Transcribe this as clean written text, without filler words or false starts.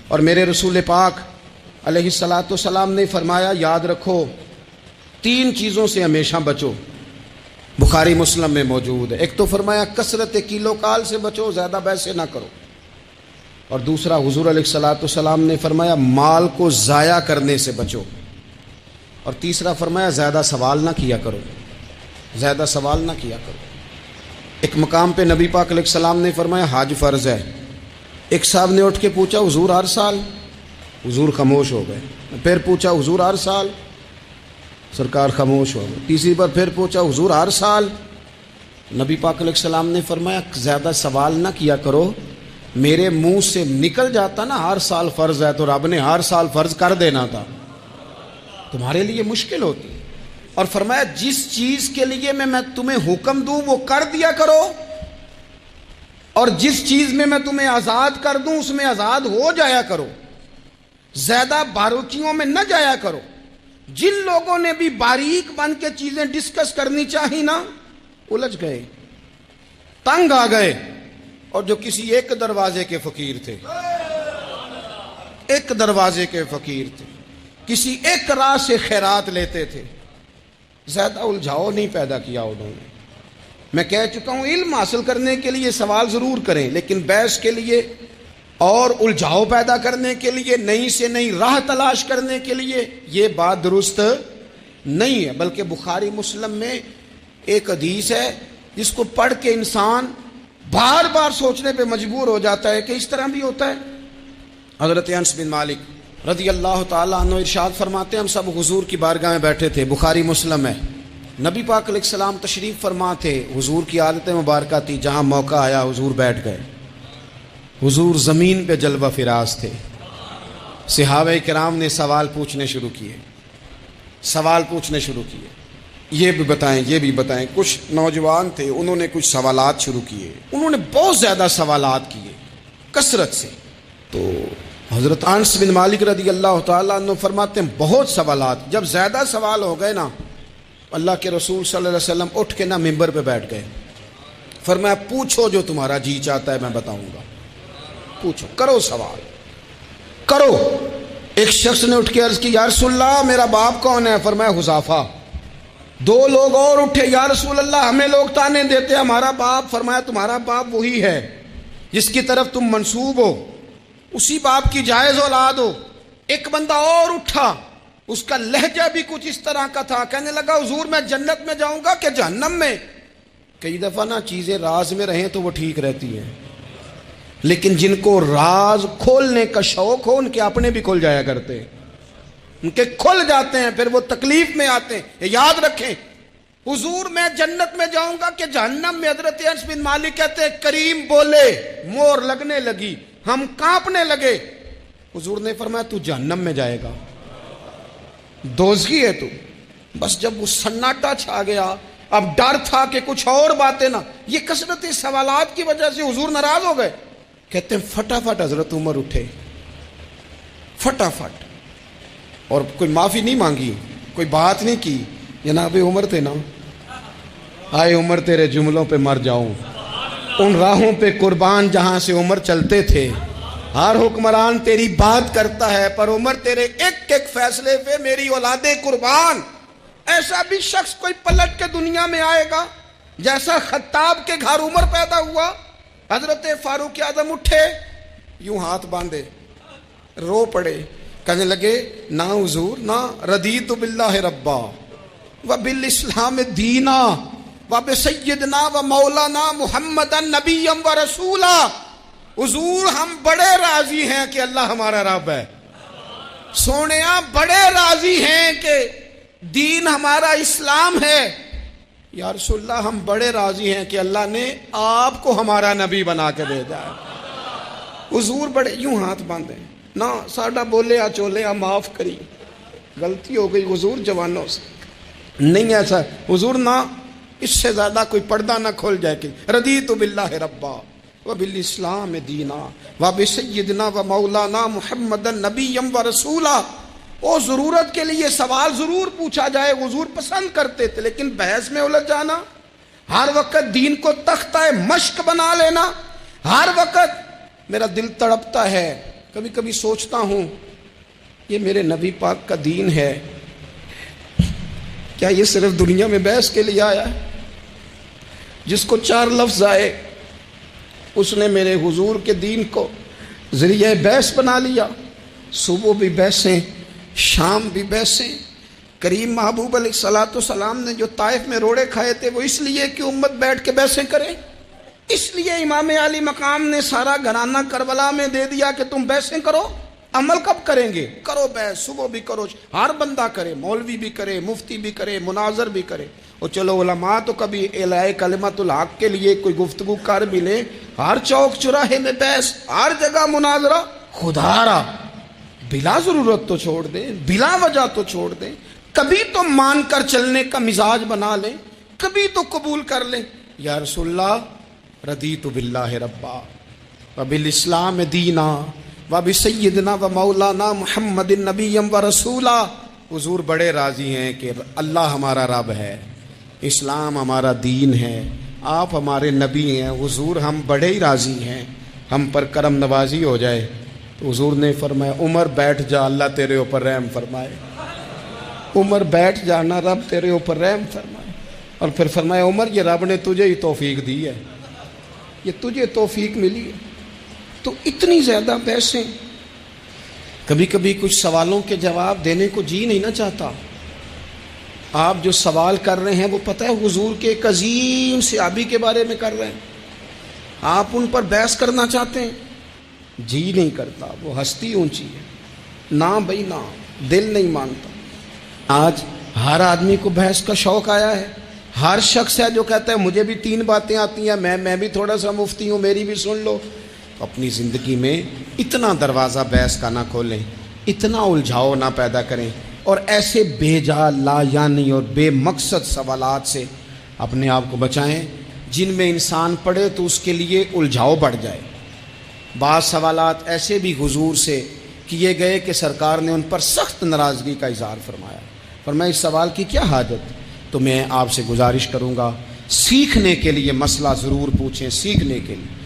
اور میرے رسول پاک علیہ الصلاۃ والسلام نے فرمایا یاد رکھو 3 چیزوں سے ہمیشہ بچو، بخاری مسلم میں موجود ہے۔ ایک تو فرمایا کثرت کیلو کال سے بچو، زیادہ بحث نہ کرو، اور دوسرا حضور علیہ الصلاۃ والسلام نے فرمایا مال کو ضائع کرنے سے بچو، اور تیسرا فرمایا زیادہ سوال نہ کیا کرو، زیادہ سوال نہ کیا کرو۔ ایک مقام پہ نبی پاک علیہ السلام نے فرمایا حج فرض ہے۔ ایک صاحب نے اٹھ کے پوچھا حضور ہر سال؟ حضور خاموش ہو گئے۔ پھر پوچھا حضور ہر سال؟ سرکار خاموش ہو گئے۔ تیسری بار پھر پوچھا حضور ہر سال؟ نبی پاک علیہ السلام نے فرمایا زیادہ سوال نہ کیا کرو، میرے منہ سے نکل جاتا نا ہر سال فرض ہے تو رب نے ہر سال فرض کر دینا تھا، تمہارے لیے مشکل ہوتی۔ اور فرمایا جس چیز کے لیے میں تمہیں حکم دوں وہ کر دیا کرو، اور جس چیز میں تمہیں آزاد کر دوں اس میں آزاد ہو جایا کرو، زیادہ باریکیوں میں نہ جایا کرو۔ جن لوگوں نے بھی باریک بن کے چیزیں ڈسکس کرنی چاہی نا الجھ گئے، تنگ آ گئے، اور جو کسی ایک دروازے کے فقیر تھے، ایک دروازے کے فقیر تھے، کسی ایک راہ سے خیرات لیتے تھے، زیادہ الجھاؤ نہیں پیدا کیا انہوں نے۔ میں کہہ چکا ہوں علم حاصل کرنے کے لیے سوال ضرور کریں، لیکن بحث کے لیے اور الجھاؤ پیدا کرنے کے لیے، نئی سے نئی راہ تلاش کرنے کے لیے یہ بات درست نہیں ہے۔ بلکہ بخاری مسلم میں ایک حدیث ہے جس کو پڑھ کے انسان بار بار سوچنے پہ مجبور ہو جاتا ہے کہ اس طرح بھی ہوتا ہے۔ حضرت انس بن مالک رضی اللہ تعالیٰ عنہ ارشاد فرماتے ہیں ہم سب حضور کی بارگاہ میں بیٹھے تھے، بخاری مسلم ہے، نبی پاک علیہ السلام تشریف فرما تھے، حضور کی عادت مبارکہ تھی جہاں موقع آیا حضور بیٹھ گئے، حضور زمین پہ جلوہ فراز تھے، صحابہ کرام نے سوال پوچھنے شروع کیے، سوال پوچھنے شروع کیے، یہ بھی بتائیں یہ بھی بتائیں۔ کچھ نوجوان تھے انہوں نے کچھ سوالات شروع کیے، انہوں نے بہت زیادہ سوالات کیے کثرت سے۔ تو حضرت انس بن مالک رضی اللہ تعالیٰ عنہ فرماتے ہیں بہت سوالات، جب زیادہ سوال ہو گئے نا اللہ کے رسول صلی اللہ علیہ وسلم اٹھ کے نا ممبر پہ بیٹھ گئے، فرمایا پوچھو جو تمہارا جی چاہتا ہے میں بتاؤں گا، پوچھو، کرو سوال کرو۔ ایک شخص نے اٹھ کے عرض کی یا رسول اللہ میرا باپ کون ہے؟ فرمایا حذیفہ۔ 2 لوگ اور اٹھے یا رسول اللہ ہمیں لوگ تانے دیتے ہمارا باپ۔ فرمایا تمہارا باپ وہی ہے جس کی طرف تم منسوب ہو، اسی باپ کی جائز اولاد ہو۔ ایک بندہ اور اٹھا، اس کا لہجہ بھی کچھ اس طرح کا تھا، کہنے لگا حضور میں جنت میں جاؤں گا کہ جہنم میں؟ کئی دفعہ نا چیزیں راز میں رہیں تو وہ ٹھیک رہتی ہیں، لیکن جن کو راز کھولنے کا شوق ہو ان کے اپنے بھی کھل جایا کرتے ہیں، ان کے کھل جاتے ہیں، پھر وہ تکلیف میں آتے ہیں۔ یاد رکھیں حضور میں جنت میں جاؤں گا کہ جہنم میں؟ حضرت انس بن مالک کہتے ہیں کریم بولے، مور لگنے لگی، ہم کانپنے لگے۔ حضور نے فرمایا تو جہنم میں جائے گا، دوزخی ہے تو۔ بس جب وہ سناٹا چھا گیا، اب ڈر تھا کہ کچھ اور باتیں نہ، یہ کثرت سوالات کی وجہ سے حضور ناراض ہو گئے۔ کہتے ہیں فٹافٹ حضرت عمر اٹھے، فٹافٹ، اور کوئی معافی نہیں مانگی، کوئی بات نہیں کی، جناب عمر تھے نا، آئے عمر تیرے جملوں پہ مر جاؤں، ان راہوں پہ قربان جہاں سے عمر چلتے تھے، ہر حکمران تیری بات کرتا ہے پر عمر تیرے ایک ایک فیصلے پہ میری اولادیں قربان۔ ایسا بھی شخص کوئی پلٹ کے دنیا میں آئے گا جیسا خطاب کے گھر عمر پیدا ہوا۔ حضرت فاروق اعظم اٹھے، یوں ہاتھ باندھے، رو پڑے، کہنے لگے نہ حضور نہ، رضیت باللہ ربا وبالاسلام دینا وبسیدنا ومولانا محمدا نبیا ورسولا۔ حضور ہم بڑے راضی ہیں کہ اللہ ہمارا رب ہے، سونیا بڑے راضی ہیں کہ دین ہمارا اسلام ہے۔ یا رسول اللہ ہم بڑے راضی ہیں کہ اللہ نے آپ کو ہمارا نبی بنا کے بھیجا ہے۔ حضور بڑے، یوں ہاتھ باندھے، نہ ساڈا بولیا چولیا معاف کری، غلطی ہو گئی حضور جوانوں سے، نہیں ایسا حضور، نہ اس سے زیادہ کوئی پردہ نہ کھول جائے کہ رضیت باللہ ربا وبالاسلام دینا وبسیدنا ومولانا محمدا نبیا ورسولا۔ وہ ضرورت کے لیے سوال ضرور پوچھا جائے، حضور پسند کرتے تھے، لیکن بحث میں الجھ جانا، ہر وقت دین کو تختہ مشق بنا لینا، ہر وقت میرا دل تڑپتا ہے کبھی کبھی سوچتا ہوں یہ میرے نبی پاک کا دین ہے، کیا یہ صرف دنیا میں بحث کے لیے آیا ہے؟ جس کو 4 لفظ آئے اس نے میرے حضور کے دین کو ذریعہ بحث بنا لیا۔ صبح بھی بحثیں، شام بھی بحثیں۔ کریم محبوب علیہ الصلوۃ والسلام نے جو طائف میں روڑے کھائے تھے وہ اس لیے کہ امت بیٹھ کے بحثیں کرے، اس لیے امام علی مقام نے سارا گھرانہ کربلا میں دے دیا کہ تم بحثیں کرو۔ عمل کب کریں گے؟ کرو بحث، صبح بھی کرو، ہر بندہ کرے، مولوی بھی کرے، مفتی بھی کرے، مناظر بھی کرے، اور چلو علماء تو کبھی اعلاء کلمت الحق کے لیے کوئی گفتگو کر بھی لے۔ ہر چوک چراہے میں بحث، ہر جگہ مناظرہ، خدا را بلا ضرورت تو چھوڑ دیں، بلا وجہ تو چھوڑ دیں۔ کبھی تو مان کر چلنے کا مزاج بنا لیں، کبھی تو قبول کر لیں۔ یا رسول اللہ رضیت باللہ ربا وبالاسلام دینا وبسیدنا ومولانا محمد نبی و رسولا۔ حضور بڑے راضی ہیں کہ اللہ ہمارا رب ہے، اسلام ہمارا دین ہے، آپ ہمارے نبی ہیں۔ حضور ہم بڑے ہی راضی ہیں، ہم پر کرم نوازی ہو جائے۔ تو حضور نے فرمایا عمر بیٹھ جا، اللہ تیرے اوپر رحم فرمائے۔ عمر بیٹھ جانا، رب تیرے اوپر رحم فرمائے۔ اور پھر فرمایا عمر یہ رب نے تجھے ہی توفیق دی ہے، یہ تجھے توفیق ملی ہے۔ تو اتنی زیادہ بحثیں، کبھی کبھی کچھ سوالوں کے جواب دینے کو جی نہیں نہ چاہتا۔ آپ جو سوال کر رہے ہیں وہ پتہ ہے حضور کے ایک عظیم صحابی کے بارے میں کر رہے ہیں، آپ ان پر بحث کرنا چاہتے ہیں، جی نہیں کرتا، وہ ہستی اونچی ہے، نہ بھائی نہ، دل نہیں مانتا۔ آج ہر آدمی کو بحث کا شوق آیا ہے، ہر شخص ہے جو کہتا ہے مجھے بھی 3 باتیں آتی ہیں، میں بھی تھوڑا سا مفتی ہوں، میری بھی سن لو۔ تو اپنی زندگی میں اتنا دروازہ بحث کا نہ کھولیں، اتنا الجھاؤ نہ پیدا کریں، اور ایسے بے جا لا یعنی اور بے مقصد سوالات سے اپنے آپ کو بچائیں جن میں انسان پڑھے تو اس کے لیے الجھاؤ بڑھ جائے۔ بعض سوالات ایسے بھی حضور سے کیے گئے کہ سرکار نے ان پر سخت ناراضگی کا اظہار فرمایا۔ فرمایا اس سوال کی کیا حاجت؟ تو میں آپ سے گزارش کروں گا سیکھنے کے لیے مسئلہ ضرور پوچھیں، سیکھنے کے لیے۔